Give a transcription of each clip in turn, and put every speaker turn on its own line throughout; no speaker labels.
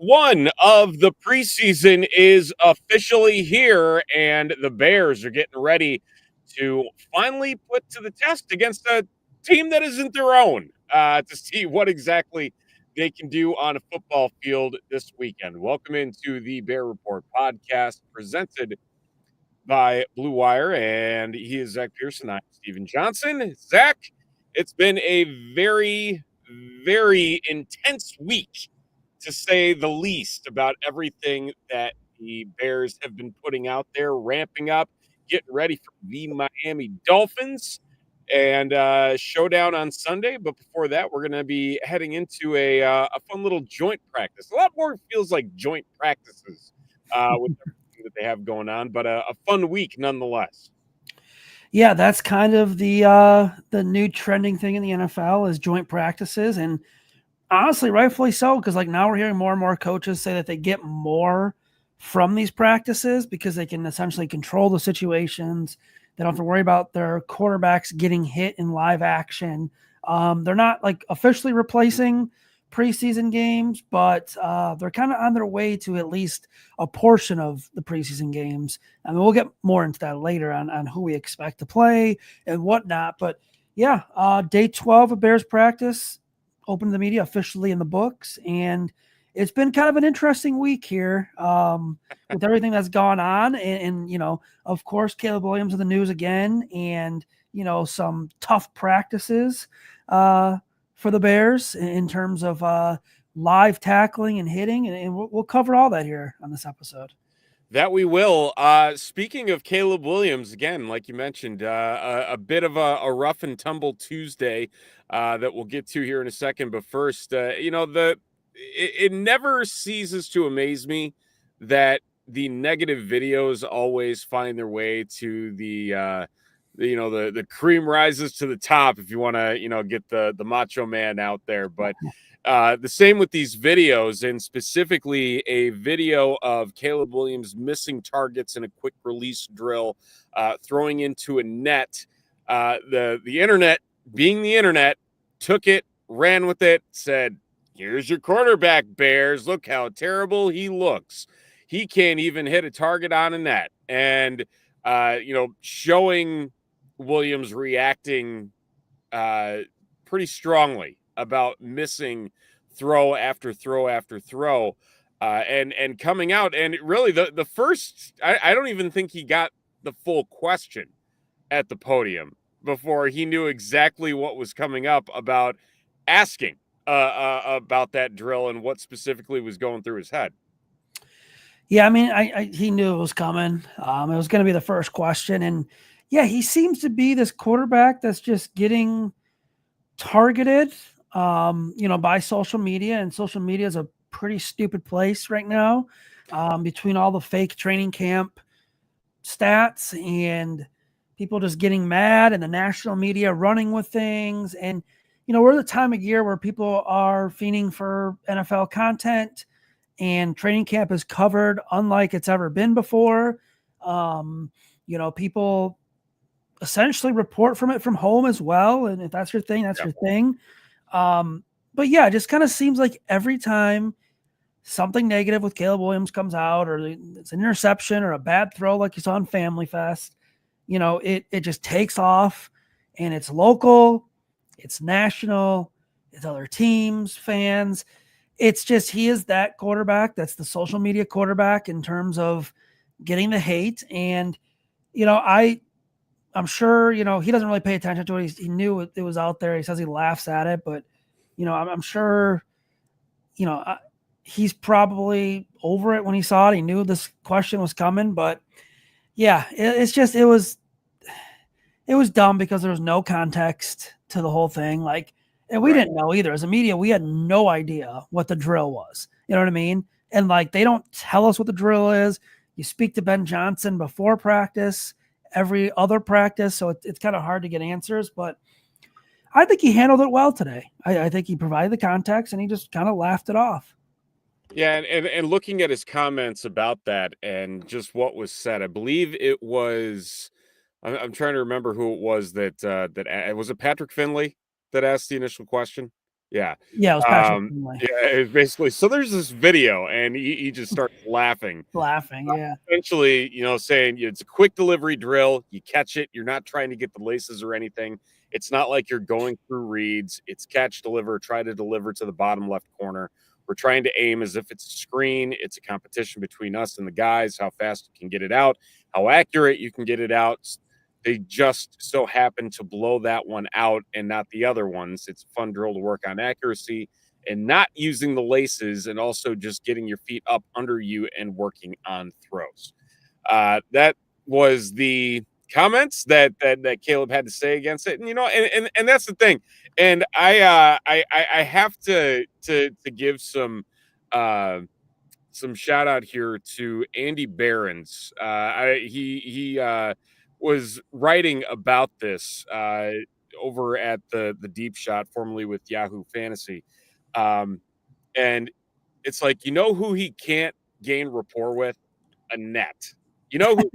one of the preseason is officially here, and the Bears are getting ready to finally put to the test against a team that isn't their own to see what exactly they can do on a football field this weekend. Welcome into the Bear Report podcast presented by Blue Wire, and he is Zach Pearson. I'm Steven Johnson. Zach, it's been a very, very intense week, to say the least, about everything that the Bears have been putting out there, ramping up, getting ready for the Miami Dolphins and showdown on Sunday. But before that, we're going to be heading into a fun little joint practice. A lot more feels like joint practices with everything that they have going on, but a fun week nonetheless.
Yeah, that's kind of the new trending thing in the NFL is joint practices, and honestly, rightfully so, because like now we're hearing more and more coaches say that they get more from these practices because they can essentially control the situations. They don't have to worry about their quarterbacks getting hit in live action. They're not like officially replacing preseason games, but they're kind of on their way to at least a portion of the preseason games. I mean, we'll get more into that later on who we expect to play and whatnot. But yeah, day 12 of Bears practice, open to the media, officially in the books. And it's been kind of an interesting week here with everything that's gone on. And, you know, of course, Caleb Williams in the news again, and, you know, some tough practices for the Bears in terms of live tackling and hitting. And we'll cover all that here on this episode.
That we will. Speaking of Caleb Williams, again, like you mentioned, a bit of a rough and tumble Tuesday that we'll get to here in a second. But first, you know, it never ceases to amaze me that the negative videos always find their way to the cream rises to the top, if you want to, you know, get the macho man out there. But the same with these videos, and specifically a video of Caleb Williams missing targets in a quick release drill, throwing into a net. The internet, being the internet, took it, ran with it, said, "Here's your quarterback, Bears. Look how terrible he looks. He can't even hit a target on a net." And showing Williams reacting pretty strongly about missing throw after throw after throw, and coming out. And really, the first, I don't even think he got the full question at the podium before he knew exactly what was coming up about asking about that drill and what specifically was going through his head.
Yeah, I mean, he knew it was coming. It was going to be the first question. And yeah, he seems to be this quarterback that's just getting targeted, by social media. And social media is a pretty stupid place right now, between all the fake training camp stats and people just getting mad and the national media running with things. And, you know, we're the time of year where people are fiending for NFL content, and training camp is covered unlike it's ever been before. People essentially report from it from home as well. And if that's your thing, that's your thing. But yeah, it just kind of seems like every time something negative with Caleb Williams comes out, or it's an interception or a bad throw like you saw in Family Fest, you know, it just takes off, and it's local, it's national, it's other teams, fans. It's just, he is that quarterback. That's the social media quarterback in terms of getting the hate. And, you know, I'm sure, you know, he doesn't really pay attention to it. He knew it was out there. He says he laughs at it, but, you know, I'm sure, you know, he's probably over it when he saw it. He knew this question was coming, but yeah, it was dumb because there was no context to the whole thing. Like, and we didn't know either. As a media, we had no idea what the drill was. You know what I mean? And like, they don't tell us what the drill is. You speak to Ben Johnson before practice, every other practice. So it's kind of hard to get answers, but I think he handled it well today. I think he provided the context, and he just kind of laughed it off.
Yeah, and looking at his comments about that and just what was said, I believe it was, I'm trying to remember who it was that was it Patrick Finley that asked the initial question? Yeah.
Yeah, it was Patrick Finley.
Yeah, it's basically so there's this video and he just starts laughing.
Laughing, yeah.
Essentially, saying it's a quick delivery drill. You catch it. You're not trying to get the laces or anything. It's not like you're going through reads. It's catch, deliver, try to deliver to the bottom left corner. We're trying to aim as if it's a screen. It's a competition between us and the guys, how fast you can get it out, how accurate you can get it out. They just so happen to blow that one out and not the other ones. It's a fun drill to work on accuracy and not using the laces and also just getting your feet up under you and working on throws. That was the comments that Caleb had to say against it. And that's the thing. And I have to give some shout out here to Andy Behrens. He was writing about this over at the Deep Shot, formerly with Yahoo Fantasy, and it's like who he can't gain rapport with, a net. Who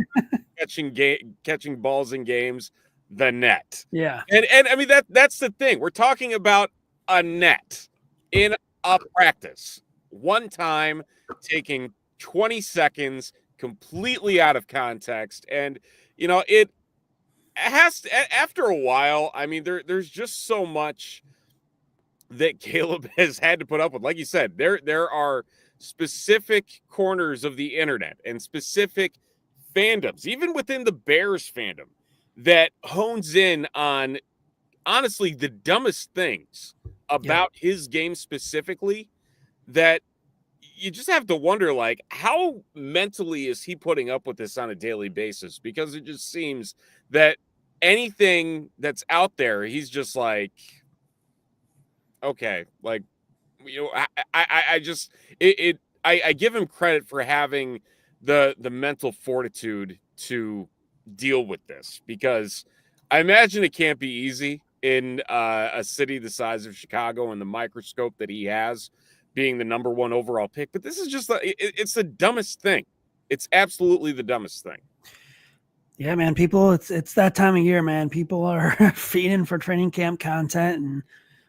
catching balls in games, the net.
Yeah.
And I mean that's the thing. We're talking about a net in a practice. One time taking 20 seconds completely out of context. And it has to, after a while, I mean there's just so much that Caleb has had to put up with. Like you said, there are specific corners of the internet and specific fandoms, even within the Bears fandom, that hones in on honestly the dumbest things about his game specifically, that you just have to wonder, like, how mentally is he putting up with this on a daily basis? Because it just seems that anything that's out there, he's just like, okay, like, I just I give him credit for having the mental fortitude to deal with this, because I imagine it can't be easy in a city the size of Chicago and the microscope that he has, being the number one overall pick. But this is just it's the dumbest thing. It's absolutely the dumbest thing.
Yeah, man. People, it's that time of year, man. People are feeding for training camp content, and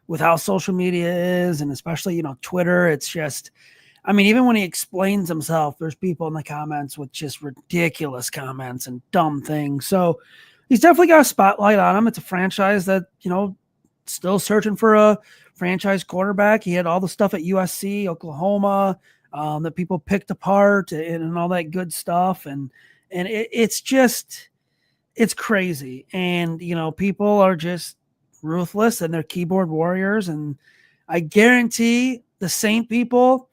with how social media is, and especially Twitter, it's just. I mean, even when he explains himself, there's people in the comments with just ridiculous comments and dumb things. So he's definitely got a spotlight on him. It's a franchise that, still searching for a franchise quarterback. He had all the stuff at USC, Oklahoma, that people picked apart and all that good stuff. And it's crazy. And, people are just ruthless and they're keyboard warriors. And I guarantee the same people,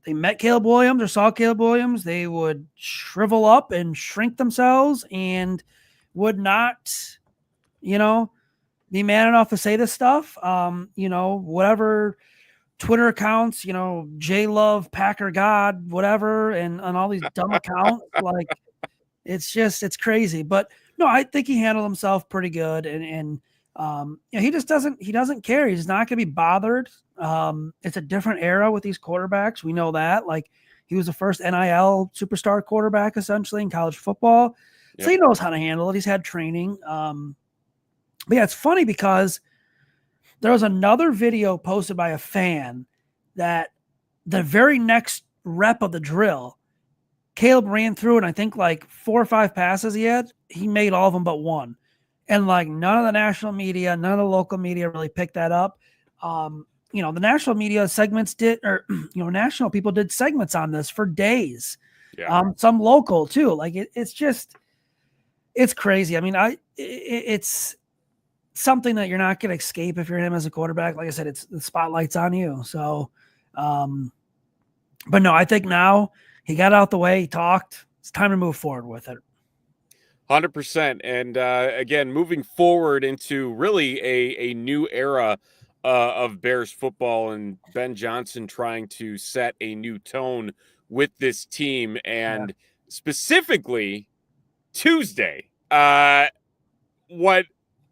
they met Caleb Williams or saw Caleb Williams, they would shrivel up and shrink themselves and would not, be man enough to say this stuff. Whatever Twitter accounts, J Love, Packer God, whatever, and on all these dumb accounts, like it's crazy. But no, I think he handled himself pretty good, and he just doesn't care. He's not going to be bothered. It's a different era with these quarterbacks. We know that. Like, he was the first NIL superstar quarterback essentially in college football. Yep. So he knows how to handle it. He's had training. But yeah, it's funny because there was another video posted by a fan that the very next rep of the drill, Caleb ran through, and I think like 4 or 5 passes he made all of them but one. And like none of the national media, none of the local media really picked that up. The national media segments national people did segments on this for days. Yeah. Some local too. Like it's crazy. I mean, it's something that you're not going to escape if you're him as a quarterback. Like I said, it's the spotlight's on you. So, but no, I think now he got out the way, he talked. It's time to move forward with it.
100%. And again, moving forward into really a new era of Bears football, and Ben Johnson trying to set a new tone with this team, and specifically Tuesday. I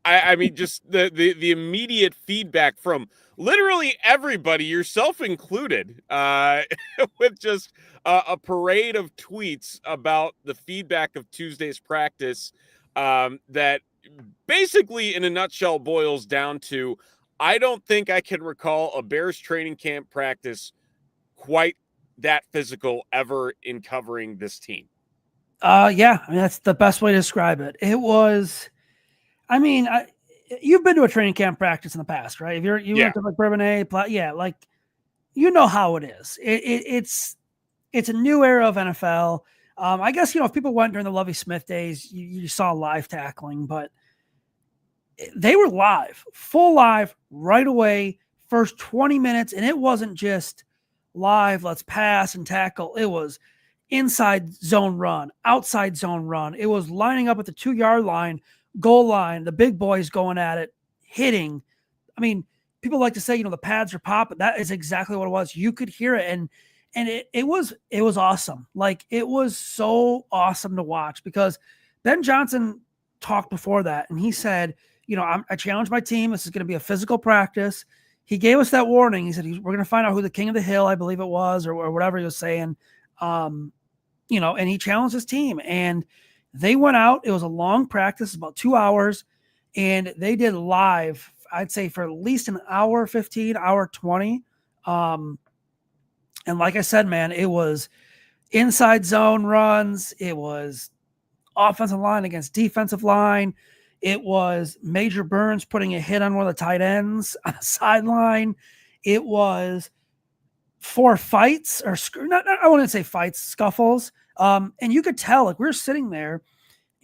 mean, just the immediate feedback from literally everybody, yourself included, with just a parade of tweets about the feedback of Tuesday's practice, that basically, in a nutshell, boils down to, I don't think I can recall a Bears training camp practice quite that physical ever in covering this team.
Yeah, I mean that's the best way to describe it. It was, I mean, you've been to a training camp practice in the past, right? If you
Yeah.
went to like Bourbonnais, yeah, like you know how it is. It's a new era of NFL. I guess if people went during the Lovie Smith days, you saw live tackling, but they were live, full live right away, first 20 minutes, and it wasn't just live, let's pass and tackle. It was inside zone run, outside zone run. It was lining up at the 2 yard line, goal line, the big boys going at it, hitting. I mean, people like to say, the pads are popping. That is exactly what it was. You could hear it. And it was awesome. Like it was so awesome to watch because Ben Johnson talked before that and he said, I challenged my team. This is going to be a physical practice. He gave us that warning. He said, we're going to find out who the king of the hill, I believe it was, or whatever he was saying. And he challenged his team and they went out. It was a long practice, about 2 hours, and they did live, I'd say for at least an hour 15, hour 20. And like I said, man, it was inside zone runs. It was offensive line against defensive line. It was Major Burns putting a hit on one of the tight ends on the sideline. It was 4 fights or not, I wouldn't say fights, scuffles. And you could tell, like we were sitting there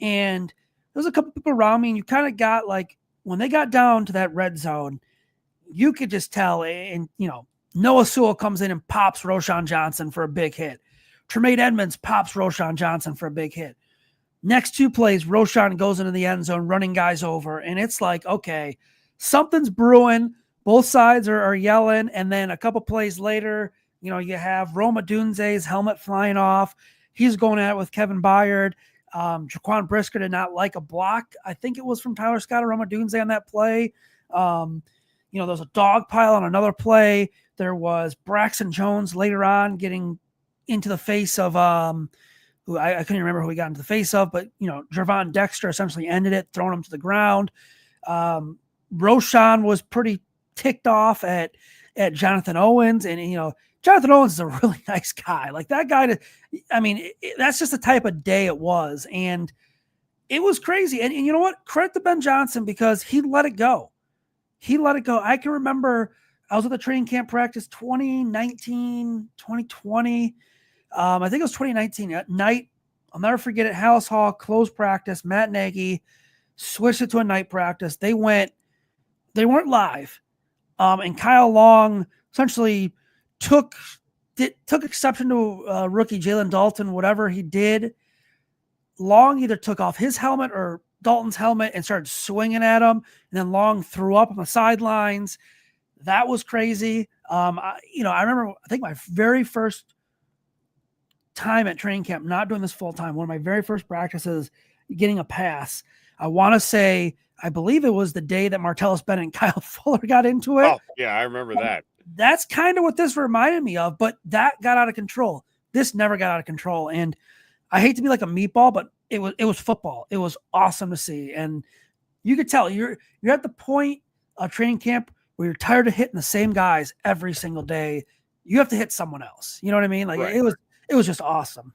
and there was a couple people around me and you kind of got like, when they got down to that red zone, you could just tell, and Noah Sewell comes in and pops Roschon Johnson for a big hit. Tremaine Edmonds pops Roschon Johnson for a big hit. Next 2 plays, Roschon goes into the end zone, running guys over. And it's like, okay, something's brewing. Both sides are yelling. And then a couple plays later, you have Roma Dunze's helmet flying off. He's going at it with Kevin Byard. Jaquan Brisker did not like a block. I think it was from Tyler Scott or Roma Dunze on that play. There's a dog pile on another play. There was Braxton Jones later on getting into the face of who I couldn't remember who he got into the face of, but Jervon Dexter essentially ended it, throwing him to the ground. Roschon was pretty ticked off at Jonathan Owens, and Jonathan Owens is a really nice guy. Like that guy, that's just the type of day it was, and it was crazy. And you know what? Credit to Ben Johnson because he let it go. He let it go. I can remember I was at the training camp practice 2019, 2020. I think it was 2019 at night. I'll never forget it. Hallis Hall, closed practice. Matt Nagy switched it to a night practice. They weren't live. And Kyle Long essentially took exception to rookie Jalen Dalton, whatever he did. Long either took off his helmet or Dalton's helmet and started swinging at him. And then Long threw up on the sidelines. That was crazy. I remember, I think my very first time at training camp, not doing this full time, one of my very first practices, getting a pass. I want to say, I believe it was the day that Martellus Bennett and Kyle Fuller got into it.
Oh, yeah, I remember that.
That's kind of what this reminded me of, but that got out of control. This never got out of control. And I hate to be like a meatball, but it was football. It was awesome to see. And you could tell you're at the point of training camp where you're tired of hitting the same guys every single day. You have to hit someone else. You know what I mean? Like
Right.
It was just awesome.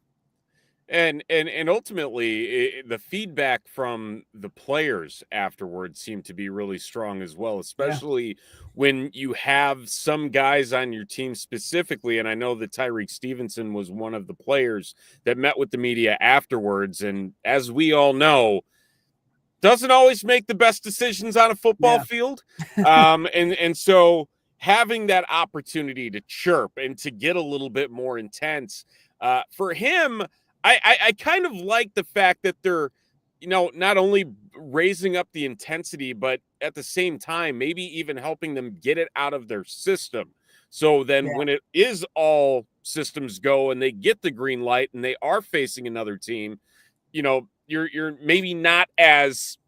And ultimately, the feedback from the players afterwards seemed to be really strong as well, especially when you have some guys on your team specifically. And I know that Tyreek Stevenson was one of the players that met with the media afterwards. And as we all know, doesn't always make the best decisions on a football field. And so having that opportunity to chirp and to get a little bit more intense for him, I kind of like the fact that they're, not only raising up the intensity, but at the same time, maybe even helping them get it out of their system. So then when it is all systems go and they get the green light and they are facing another team, you're maybe not as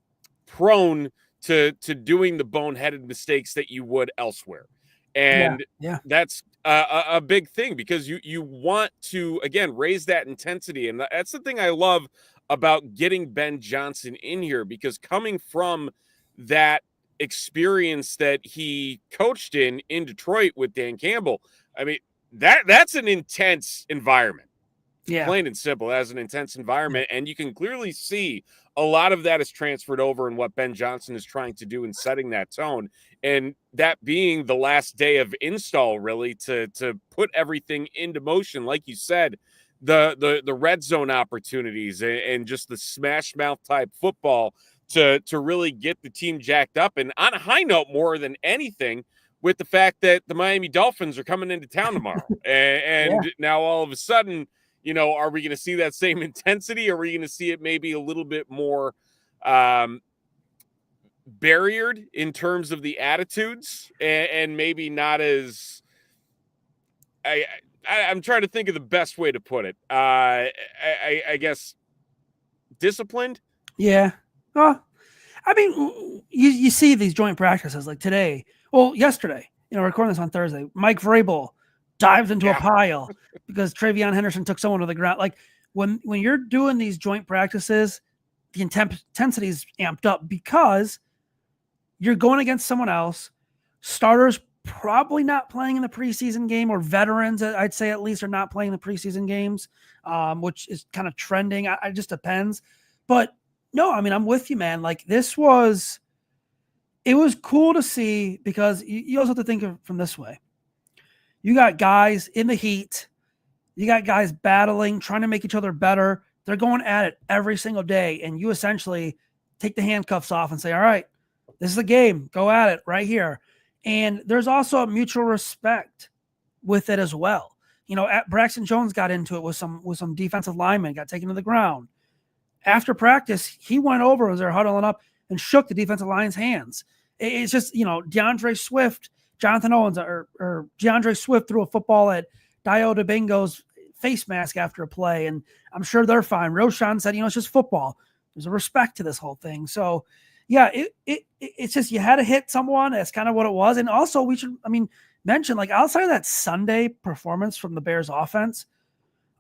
prone to doing the boneheaded mistakes that you would elsewhere. And that's a big thing because you want to, again, raise that intensity. And that's the thing I love about getting Ben Johnson in here, because coming from that experience that he coached in Detroit with Dan Campbell. I mean, that's an intense environment.
Yeah.
Plain and simple, as an intense
Yeah.
environment, and you can clearly see a lot of that is transferred over in what Ben Johnson is trying to do in setting that tone, and that being the last day of install, really, to put everything into motion. Like you said, the red zone opportunities and just the smash mouth type football to really get the team jacked up. And on a high note, more than anything, with the fact that the Miami Dolphins are coming into town tomorrow,
Yeah.
and now all of a sudden, are we going to see that same intensity? Or are we going to see it maybe a little bit more barriered in terms of the attitudes, and maybe not as I'm trying to think of the best way to put it. I guess disciplined.
Yeah. Well, I mean, you see these joint practices like today. Well, yesterday, recording this on Thursday, Mike Vrabel dives into a pile because Travion Henderson took someone to the ground. Like when you're doing these joint practices, the intensity is amped up because you're going against someone else. Starters probably not playing in the preseason game, or veterans, I'd say at least, are not playing the preseason games, which is kind of trending. It just depends. But no, I mean, I'm with you, man. Like it was cool to see because you also have to think of it from this way. You got guys in the heat. You got guys battling, trying to make each other better. They're going at it every single day. And you essentially take the handcuffs off and say, all right, this is the game. Go at it right here. And there's also a mutual respect with it as well. Braxton Jones got into it with some defensive linemen, got taken to the ground. After practice, he went over as they're huddling up and shook the defensive line's hands. It's just, DeAndre Swift, Jonathan Owens, or DeAndre Swift threw a football at Dio DeBingo's face mask after a play, and I'm sure they're fine. Roshan said, it's just football. There's a respect to this whole thing. So, yeah, it's just you had to hit someone. That's kind of what it was. And also, we should, mention, like, outside of that Sunday performance from the Bears offense,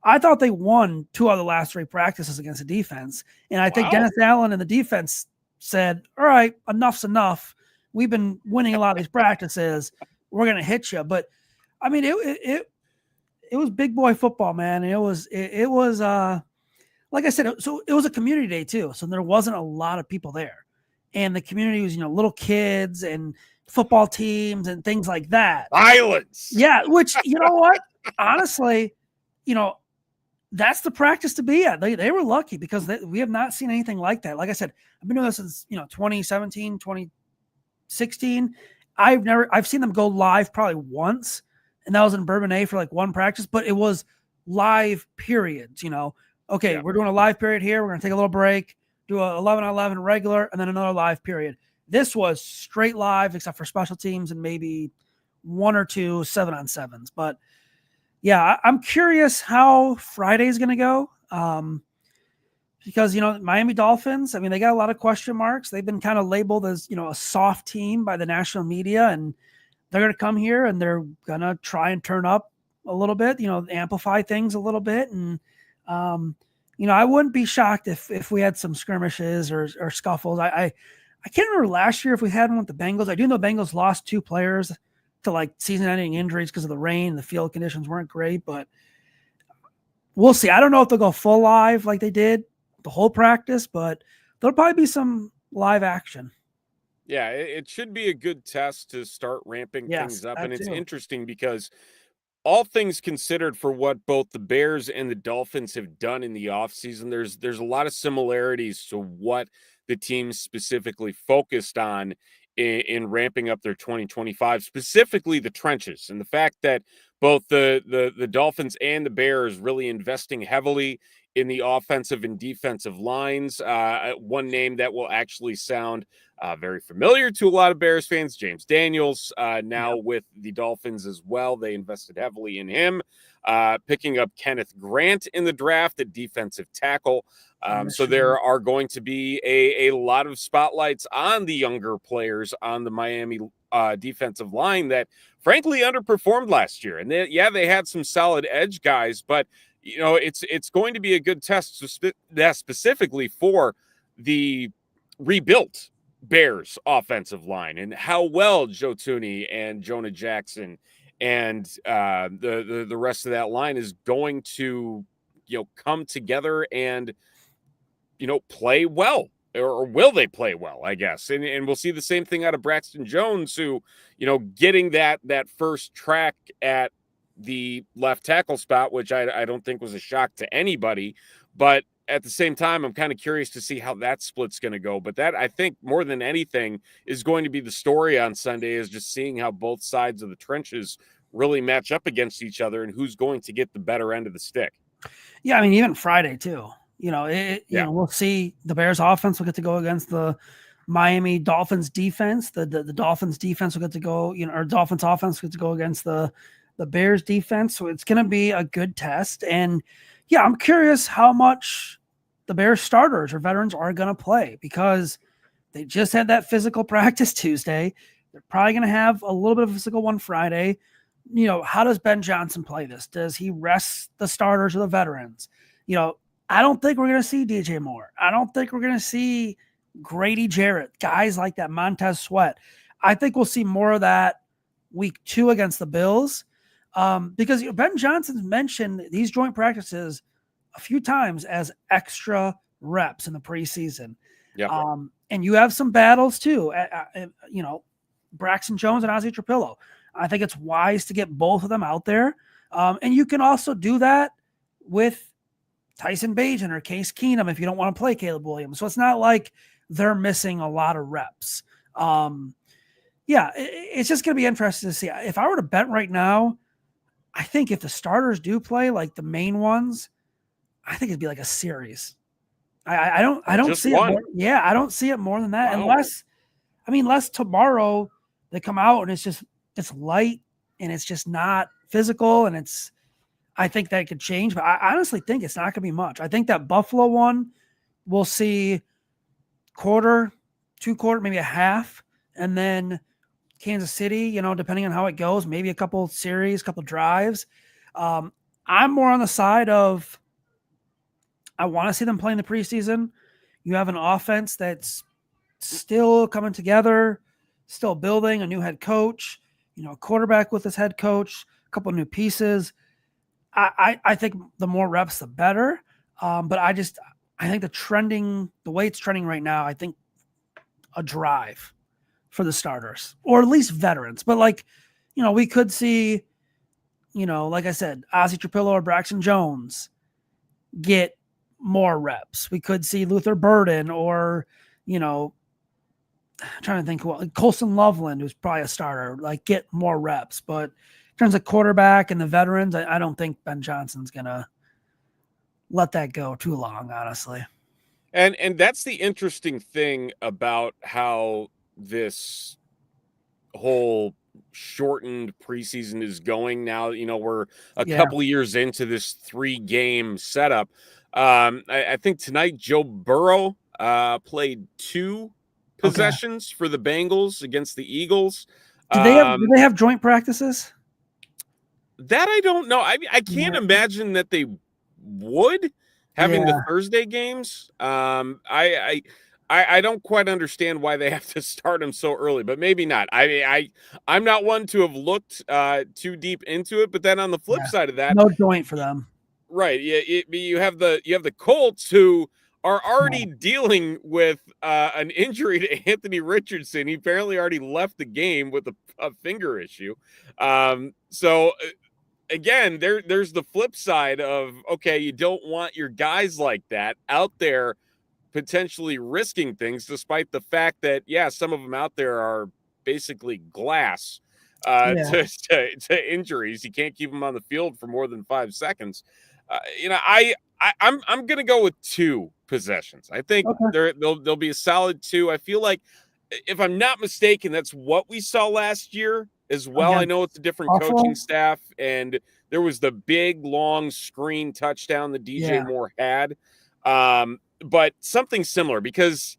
I thought they won 2 out of the last 3 practices against the defense. And I think Dennis Allen and the defense said, all right, enough's enough. We've been winning a lot of these practices. We're going to hit you. But, it was big boy football, man. And it was like I said, so it was a community day too. So there wasn't a lot of people there. And the community was, little kids and football teams and things like that.
Violence.
Yeah, which, you know what? Honestly, that's the practice to be at. They were lucky because we have not seen anything like that. Like I said, I've been doing this since 2017, 2016. I've seen them go live probably once, and that was in Bourbonnais for like one practice, but it was live periods. Okay, we're doing a live period here. We're gonna take a little break, do a 11-on-11 regular, and then another live period. This was straight live, except for special teams and maybe 1 or 2 7-on-7s. But yeah, I'm curious how Friday's going to go because, Miami Dolphins, they got a lot of question marks. They've been kind of labeled as, a soft team by the national media, and they're going to come here and they're going to try and turn up a little bit, amplify things a little bit. And, I wouldn't be shocked if we had some skirmishes or scuffles. I can't remember last year if we had one with the Bengals. I do know Bengals lost 2 players to like season-ending injuries because of the rain. The field conditions weren't great, but we'll see. I don't know if they'll go full live like they did the whole practice, but there'll probably be some live action.
Yeah, it should be a good test to start ramping things up. And it's interesting because all things considered, for what both the Bears and the Dolphins have done in the offseason, there's a lot of similarities to what the team specifically focused on in ramping up their 2025, specifically the trenches, and the fact that both the Dolphins and the Bears really investing heavily in the offensive and defensive lines. One name that will actually sound very familiar to a lot of Bears fans, James Daniels, now with the Dolphins as well. They invested heavily in him, picking up Kenneth Grant in the draft at defensive tackle. So there are going to be a lot of spotlights on the younger players on the Miami defensive line that frankly underperformed last year. And they had some solid edge guys, but it's going to be a good test specifically for the rebuilt Bears offensive line and how well Joe Tooney and Jonah Jackson and the rest of that line is going to, come together and, play well. Or will they play well, I guess. And we'll see the same thing out of Braxton Jones, who, getting that first track at the left tackle spot, which I don't think was a shock to anybody. But at the same time, I'm kind of curious to see how that split's going to go. But that, I think, more than anything, is going to be the story on Sunday, is just seeing how both sides of the trenches really match up against each other and who's going to get the better end of the stick.
Yeah, I mean, even Friday too. We'll see the Bears offense will get to go against the Miami Dolphins defense. The Dolphins defense will get to go, or Dolphins offense will get to go against the Bears defense. So it's going to be a good test. And yeah, I'm curious how much the Bears starters or veterans are going to play, because they just had that physical practice Tuesday. They're probably going to have a little bit of a physical one Friday. How does Ben Johnson play this? Does he rest the starters or the veterans? I don't think we're going to see DJ Moore. I don't think we're going to see Grady Jarrett, guys like that, Montez Sweat. I think we'll see more of that week 2 against the Bills, because Ben Johnson's mentioned these joint practices a few times as extra reps in the preseason.
Yep.
And you have some battles too. Braxton Jones and Ozzie Trapillo. I think it's wise to get both of them out there. And you can also do that with Tyson Bagent or Case Keenum if you don't want to play Caleb Williams. So it's not like they're missing a lot of reps. It's just going to be interesting to see. If I were to bet right now, I think if the starters do play, like the main ones, I think it'd be like a series. I don't
Just
see
one.
it more. Yeah, I don't see it more than that.
Wow.
Unless tomorrow they come out and it's light and it's just not physical, and I think that could change, but I honestly think it's not going to be much. I think that Buffalo one, we'll see quarter, 2 quarter, maybe a half, and then Kansas City, depending on how it goes, maybe a couple series, couple drives. I'm more on the side of I want to see them play in the preseason. You have an offense that's still coming together, still building, a new head coach, a quarterback with his head coach, a couple new pieces. I think the more reps, the better. But I think the way it's trending right now, I think a drive for the starters, or at least veterans. But we could see, like I said, Ozzie Trapillo or Braxton Jones get more reps. We could see Luther Burden or, I'm trying to think, Colson Loveland, who's probably a starter, get more reps. But in terms of quarterback and the veterans, I don't think Ben Johnson's going to let that go too long, honestly.
And that's the interesting thing about how this whole shortened preseason is going now. We're a couple years into this 3-game setup. I think tonight Joe Burrow played 2 possessions for the Bengals against the Eagles.
Do they have joint practices?
That I don't know. I can't imagine that they would, having the Thursday games. I don't quite understand why they have to start him so early, but maybe not. I'm not one to have looked too deep into it, but then on the flip side of that,
no joint for them.
Right. Yeah. You have the Colts, who are already dealing with an injury to Anthony Richardson. He apparently already left the game with a finger issue. So again, there's the flip side of, okay, you don't want your guys like that out there potentially risking things, despite the fact that, some of them out there are basically glass to injuries. You can't keep them on the field for more than 5 seconds. I'm going to go with 2 possessions. I think they'll be a solid 2. I feel like, if I'm not mistaken, that's what we saw last year as well. I know it's a different coaching staff, and there was the big, long screen touchdown that DJ Moore had. But something similar, because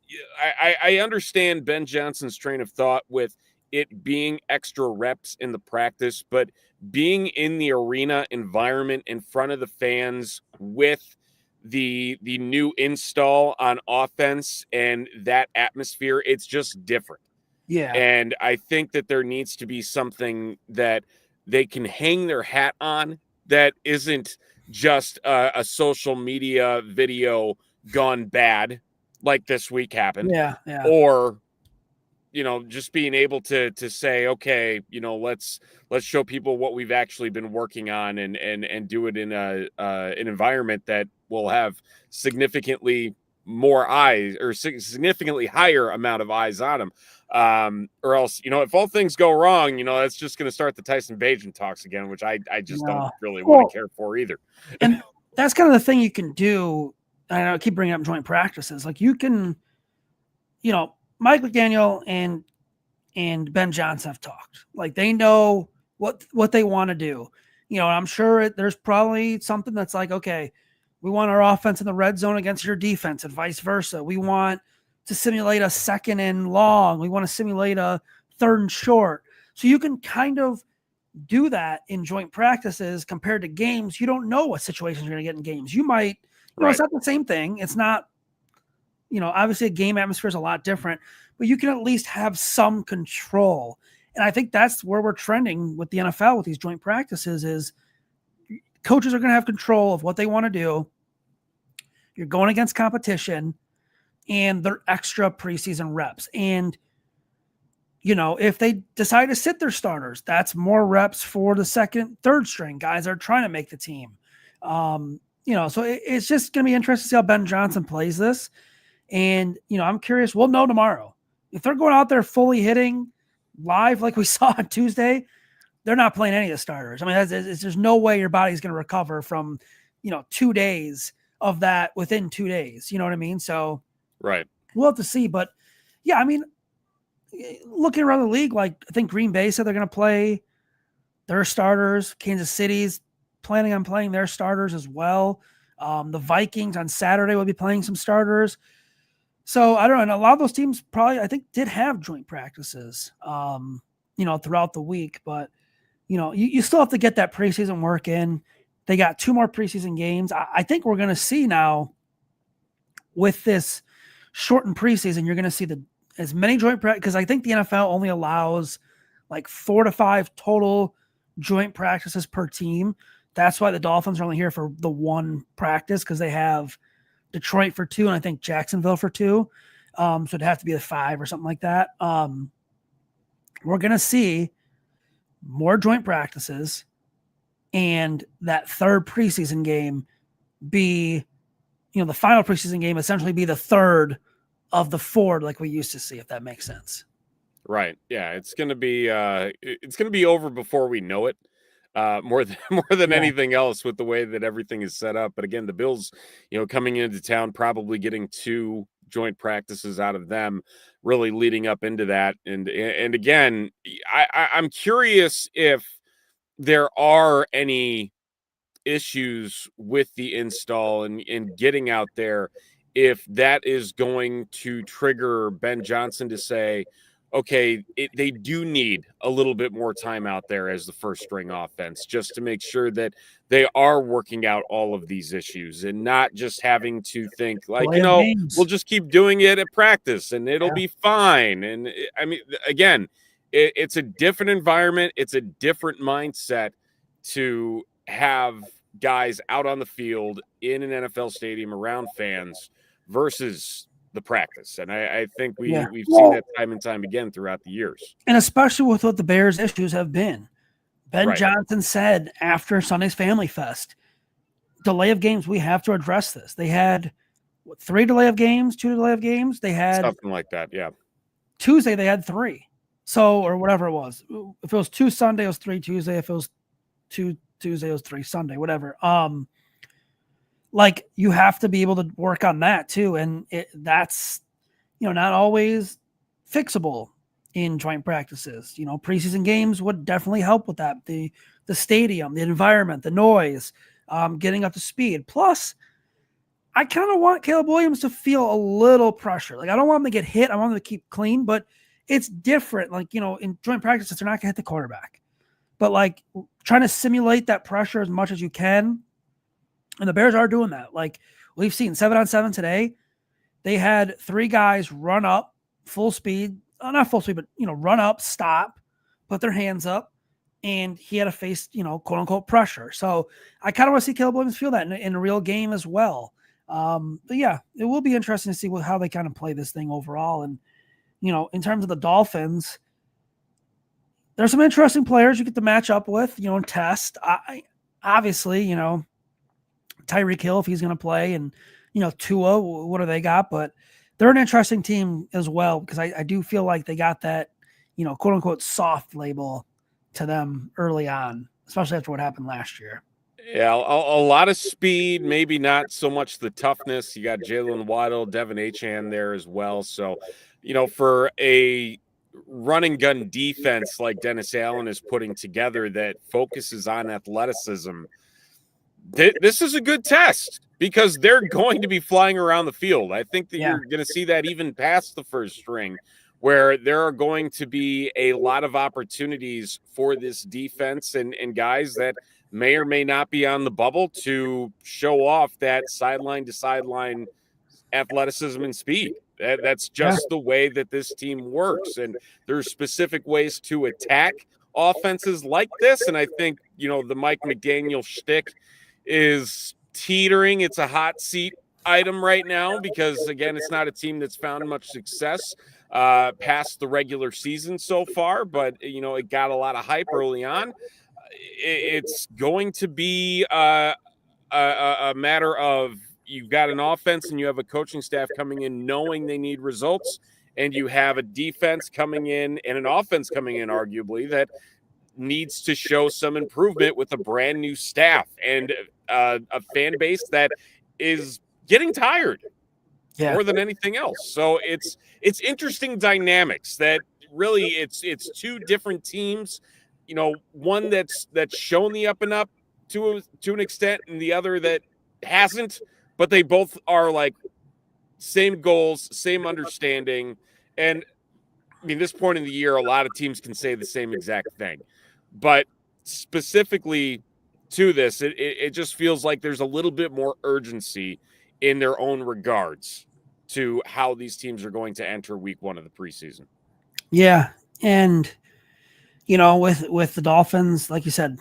I understand Ben Johnson's train of thought with it being extra reps in the practice, but being in the arena environment in front of the fans with the new install on offense and that atmosphere, it's just different.
Yeah.
And I think that there needs to be something that they can hang their hat on that isn't just a social media video gone bad like this week happened,
Yeah. Yeah.
or just being able to say, okay, let's show people what we've actually been working on, and do it in an environment that will have significantly more eyes, or significantly higher amount of eyes on them. Or else, if all things go wrong, that's just going to start the Tyson Bagent talks again, which I just don't
No.
really want
Well,
to care for either.
and that's kind of the thing you can do. I know I keep bringing up joint practices. Like you can, Mike McDaniel and Ben Johnson have talked. Like they know what they want to do. And I'm sure there's probably something that's like, okay, we want our offense in the red zone against your defense and vice versa. We want to simulate a second and long. We want to simulate a third and short. So you can kind of do that in joint practices compared to games. You don't know what situations you're going to get in games. You might,
Right.
it's not the same thing. It's not, obviously a game atmosphere is a lot different, but you can at least have some control. And I think that's where we're trending with the NFL with these joint practices is coaches are going to have control of what they want to do. You're going against competition and their extra preseason reps. And, if they decide to sit their starters, that's more reps for the second, third string guys that are trying to make the team. So it's just going to be interesting to see how Ben Johnson plays this. And, I'm curious, we'll know tomorrow. If they're going out there fully hitting live like we saw on Tuesday, they're not playing any of the starters. I mean, there's no way your body's going to recover from, 2 days of that within 2 days. You know what I mean? So
Right.
we'll have to see. But, yeah, I mean, looking around the league, like I think Green Bay said they're going to play their starters. Kansas City's planning on playing their starters as well. The Vikings on Saturday will be playing some starters. So I don't know. And a lot of those teams probably, I think, did have joint practices, throughout the week. But, you still have to get that preseason work in. They got 2 more preseason games. I think we're going to see now with this shortened preseason, you're going to see as many joint practices, because I think the NFL only allows like 4 to 5 total joint practices per team. That's why the Dolphins are only here for the 1 practice, because they have Detroit for 2 and I think Jacksonville for 2. So it'd have to be the 5 or something like that. We're going to see more joint practices and that third preseason game be, the final preseason game essentially be the third of the 4 like we used to see, if that makes sense.
Right. Yeah. It's going to be over before we know it. More than anything else, with the way that everything is set up. But again, the Bills, coming into town, probably getting 2 joint practices out of them, really leading up into that. And again, I'm curious if there are any issues with the install and getting out there, if that is going to trigger Ben Johnson to say, okay, they do need a little bit more time out there as the first string offense, just to make sure that they are working out all of these issues and not just having to think like, we'll just keep doing it at practice and it'll be fine. And I mean, again, it's a different environment. It's a different mindset to have guys out on the field in an NFL stadium around fans versus the practice. And I think we've seen that time and time again throughout the years.
And especially with what the Bears' issues have been. Ben Johnson said after Sunday's Family Fest, delay of games, we have to address this. They had 3 delay of games, 2 delay of games. They had
something like that. Yeah.
Tuesday, they had 3. So, or whatever it was. If it was 2 Sunday, it was 3 Tuesday. If it was 2 Tuesday, it was 3 Sunday, whatever. Like you have to be able to work on that too. And that's, not always fixable in joint practices. Preseason games would definitely help with that. The stadium, the environment, the noise, getting up to speed. Plus, I kind of want Caleb Williams to feel a little pressure. Like I don't want him to get hit. I want him to keep clean, but it's different. Like, in joint practices, they're not gonna hit the quarterback. But like trying to simulate that pressure as much as you can. And the Bears are doing that. Like We've seen 7-on-7 today. They had 3 guys run up full speed, not full speed, but run up, stop, put their hands up, and he had to face quote unquote pressure. So I kind of want to see Caleb Williams feel that in a real game as well. But yeah, it will be interesting to see how they kind of play this thing overall. And in terms of the Dolphins, there's some interesting players you get to match up with, and test. Obviously, Tyreek Hill, if he's going to play, and Tua, what do they got? But they're an interesting team as well, because I do feel like they got that quote unquote soft label to them early on, especially after what happened last year.
Yeah, a lot of speed, maybe not so much the toughness. You got Jalen Waddle, Devin Achane there as well. So, for a run and gun defense like Dennis Allen is putting together that focuses on athleticism, this is a good test because they're going to be flying around the field. I think that you're going to see that even past the first string, where there are going to be a lot of opportunities for this defense and guys that may or may not be on the bubble to show off that sideline to sideline athleticism and speed. That's just the way that this team works. And there's specific ways to attack offenses like this. And I think, the Mike McDaniel shtick is teetering. It's a hot seat item right now because, again, it's not a team that's found much success past the regular season so far, but it got a lot of hype early on. It's going to be a matter of you've got an offense and you have a coaching staff coming in knowing they need results, and you have a defense coming in and an offense coming in arguably that needs to show some improvement with a brand new staff and a fan base that is getting tired more than anything else. So it's interesting dynamics that really it's two different teams, one that's shown the up and up to an extent and the other that hasn't, but they both are like same goals, same understanding. And I mean, this point in the year, a lot of teams can say the same exact thing, but specifically to this, it just feels like there's a little bit more urgency in their own regards to how these teams are going to enter week 1 of the preseason.
Yeah. And, with the Dolphins, like you said,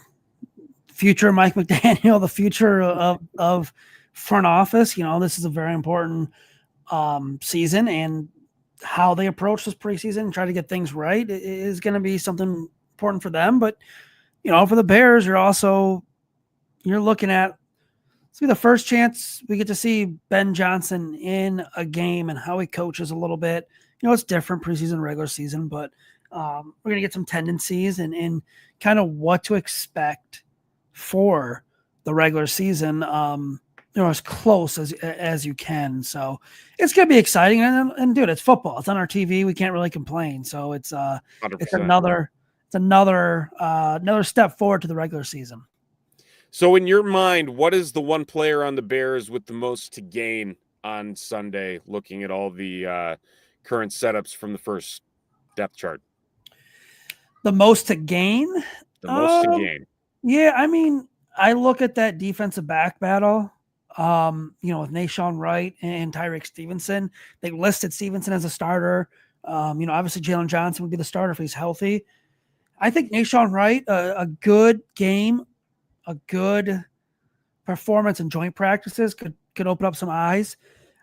future Mike McDaniel, the future of front office, this is a very important season, and how they approach this preseason and try to get things right is going to be something important for them. But, for the Bears, you're looking at, it's be the first chance we get to see Ben Johnson in a game and how he coaches a little bit. It's different preseason, regular season, but we're going to get some tendencies and kind of what to expect for the regular season, as close as you can. So it's going to be exciting. And dude, it's football. It's on our TV. We can't really complain. So it's another step forward to the regular season.
So in your mind, what is the one player on the Bears with the most to gain on Sunday, looking at all the current setups from the first depth chart?
The most to gain?
The most to gain.
Yeah, I mean, I look at that defensive back battle, with Nahshon Wright and Tyreek Stevenson. They listed Stevenson as a starter. Obviously Jalen Johnson would be the starter if he's healthy. I think Nahshon Wright, a good game, a good performance in joint practices could open up some eyes.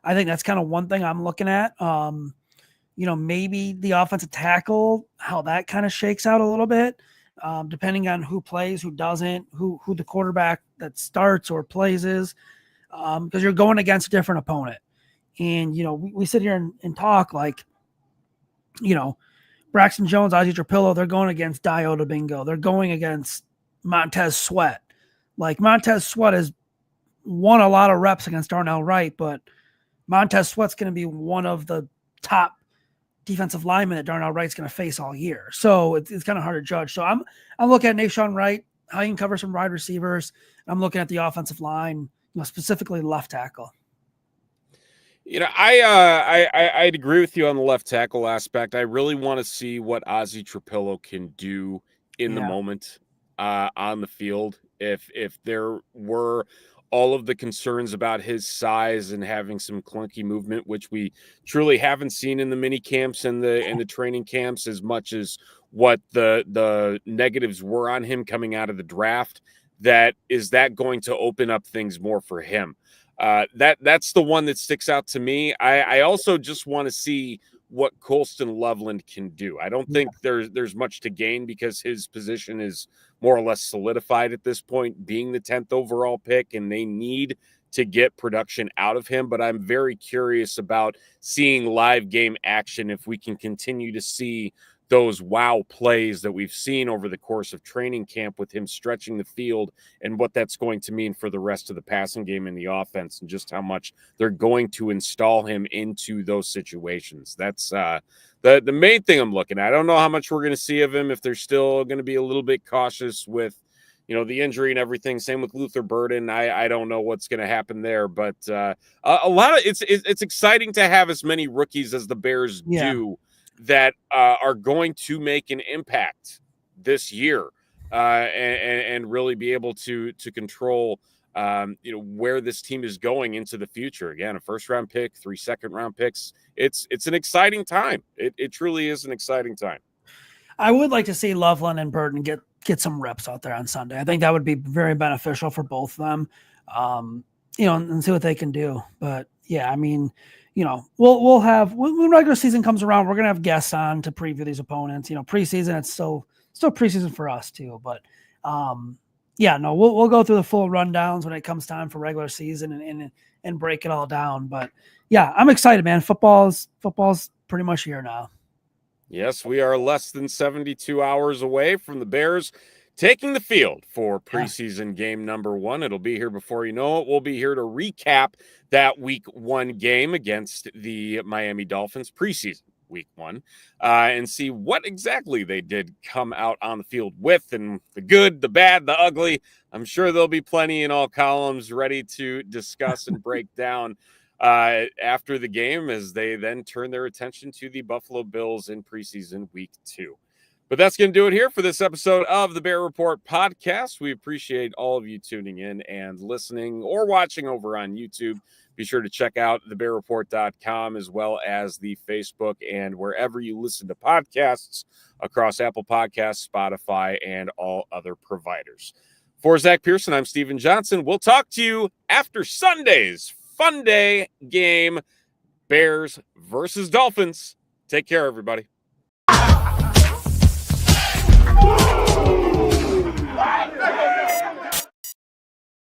I think that's kind of one thing I'm looking at. Maybe the offensive tackle, how that kind of shakes out a little bit, depending on who plays, who doesn't, who the quarterback that starts or plays is, because you're going against a different opponent. And, we sit here and talk like, Braxton Jones, Ozzie Trapillo, they're going against Diota Bingo. They're going against Montez Sweat. Like, Montez Sweat has won a lot of reps against Darnell Wright, but Montez Sweat's going to be one of the top defensive linemen that Darnell Wright's going to face all year. So it's kind of hard to judge. So I'm looking at Nahshon Wright, how you can cover some wide receivers. I'm looking at the offensive line, specifically left tackle.
I'd agree with you on the left tackle aspect. I really want to see what Ozzie Trapillo can do in the moment on the field. If there were all of the concerns about his size and having some clunky movement, which we truly haven't seen in the mini camps and the training camps as much as what the negatives were on him coming out of the draft. That going to open up things more for him? That's the one that sticks out to me. I also just want to see what Colston Loveland can do. I don't think there's much to gain because his position is more or less solidified at this point, being the 10th overall pick, and they need to get production out of him. But I'm very curious about seeing live game action if we can continue to see those wow plays that we've seen over the course of training camp with him stretching the field, and what that's going to mean for the rest of the passing game and the offense, and just how much they're going to install him into those situations. That's the main thing I'm looking at. I don't know how much we're going to see of him, if they're still going to be a little bit cautious with, you know, the injury and everything. Same with Luther Burden. I don't know what's going to happen there, but a lot of it's exciting to have as many rookies as the Bears do that are going to make an impact this year, and really be able to control where this team is going into the future. Again, a first-round pick, 3 second-round picks. It's an exciting time. It truly is an exciting time.
I would like to see Loveland and Burton get some reps out there on Sunday. I think that would be very beneficial for both of them, and see what they can do. But yeah, I mean, we'll have, when regular season comes around, we're going to have guests on to preview these opponents. Preseason, it's still preseason for us too. But we'll go through the full rundowns when it comes time for regular season and break it all down. But yeah, I'm excited, man. Football's pretty much here now.
Yes, we are less than 72 hours away from the Bears taking the field for preseason game number 1. It'll be here before you know it. We'll be here to recap that week 1 game against the Miami Dolphins, preseason week 1, and see what exactly they did come out on the field with, and the good, the bad, the ugly. I'm sure there'll be plenty in all columns ready to discuss and break down after the game, as they then turn their attention to the Buffalo Bills in preseason week 2. But that's going to do it here for this episode of the Bear Report podcast. We appreciate all of you tuning in and listening or watching over on YouTube. Be sure to check out thebearreport.com, as well as the Facebook and wherever you listen to podcasts across Apple Podcasts, Spotify, and all other providers. For Zach Pearson, I'm Steven Johnson. We'll talk to you after Sunday's Fun Day game, Bears versus Dolphins. Take care, everybody.